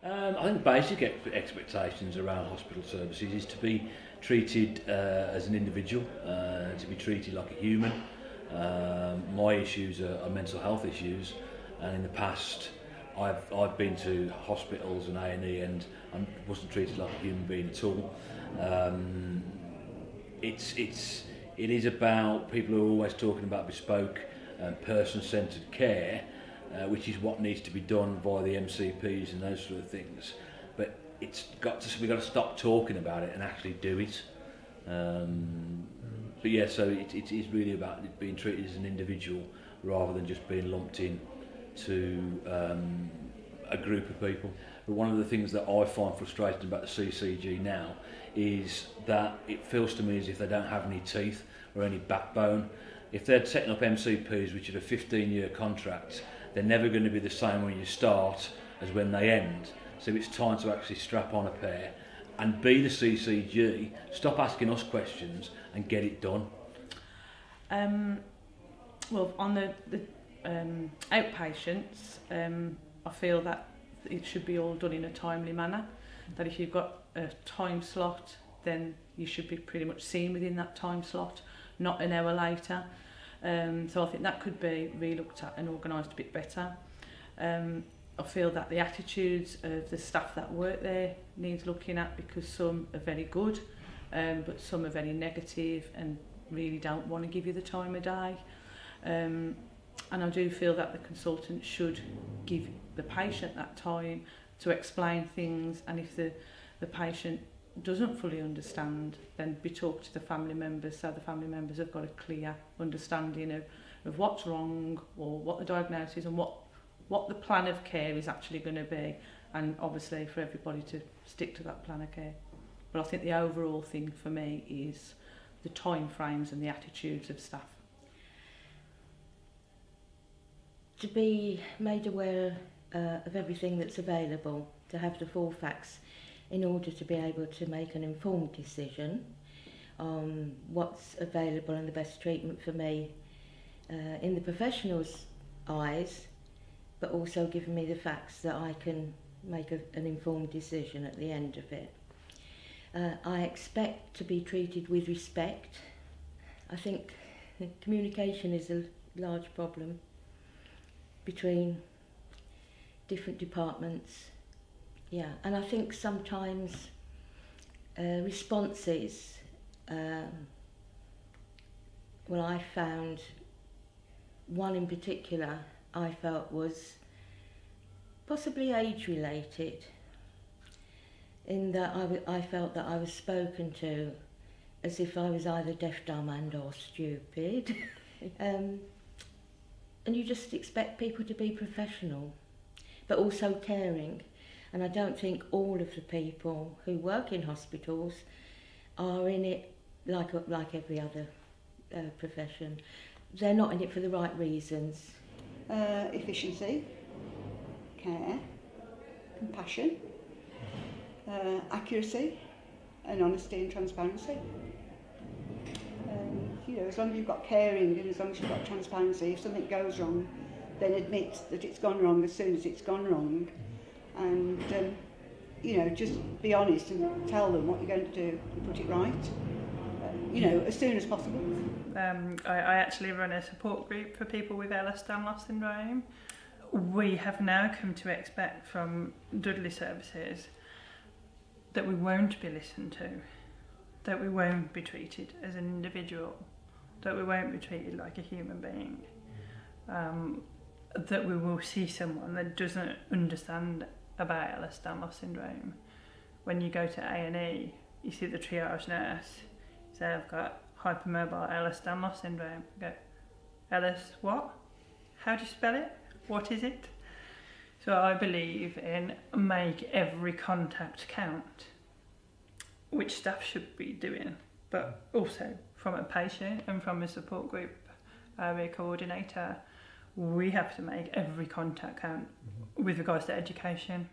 I think the basic expectations around hospital services is to be treated as an individual, to be treated like a human. My issues are mental health issues, and in the past I've been to hospitals and A&E and I wasn't treated like a human being at all. It is about people who are always talking about bespoke, person-centred care, which is what needs to be done via the MCPs and those sort of things. But we've got to stop talking about it and actually do it. But yeah, so it is really about it being treated as an individual rather than just being lumped in to a group of people. But one of the things that I find frustrating about the CCG now is that it feels to me as if they don't have any teeth or any backbone. If they're setting up MCPs which are a 15-year contract, they're never going to be the same when you start as when they end. So it's time to actually strap on a pair and be the CCG, stop asking us questions and get it done. Well, on the outpatients, I feel that it should be all done in a timely manner. That if you've got a time slot, then you should be pretty much seen within that time slot, not an hour later. So I think that could be re-looked at and organised a bit better. I feel that the attitudes of the staff that work there needs looking at, because some are very good, but some are very negative and really don't want to give you the time of day. And I do feel that the consultant should give the patient that time to explain things, and if the patient doesn't fully understand, then be talked to the family members, so the family members have got a clear understanding of what's wrong or what the diagnosis is and what the plan of care is actually going to be, and obviously for everybody to stick to that plan of care. But I think the overall thing for me is the time frames and the attitudes of staff. To be made aware of everything that's available, to have the full facts in order to be able to make an informed decision on what's available and the best treatment for me in the professional's eyes, but also giving me the facts that I can make an informed decision at the end of it. I expect to be treated with respect. I think communication is a large problem between different departments. Yeah, and I think sometimes responses, well, I found one in particular I felt was possibly age-related, in that I felt that I was spoken to as if I was either deaf, dumb and or stupid. And you just expect people to be professional, but also caring. And I don't think all of the people who work in hospitals are in it like every other profession. They're not in it for the right reasons. Efficiency, care, compassion, accuracy and honesty and transparency. As long as you've got caring and as long as you've got transparency, if something goes wrong, then admit that it's gone wrong as soon as it's gone wrong, and just be honest and tell them what you're going to do and put it right, as soon as possible. I actually run a support group for people with Ehlers-Danlos syndrome. We have now come to expect from Dudley services that we won't be listened to, that we won't be treated as an individual, that we won't be treated like a human being, that we will see someone that doesn't understand about Ehlers-Danlos syndrome. When you go to A&E, you see the triage nurse say, I've got hypermobile Ehlers-Danlos syndrome. You go, Ehlers what? How do you spell it? What is it? So I believe in make every contact count, which staff should be doing, but also from a patient and from a support group area coordinator, we have to make every contact count with regards to education.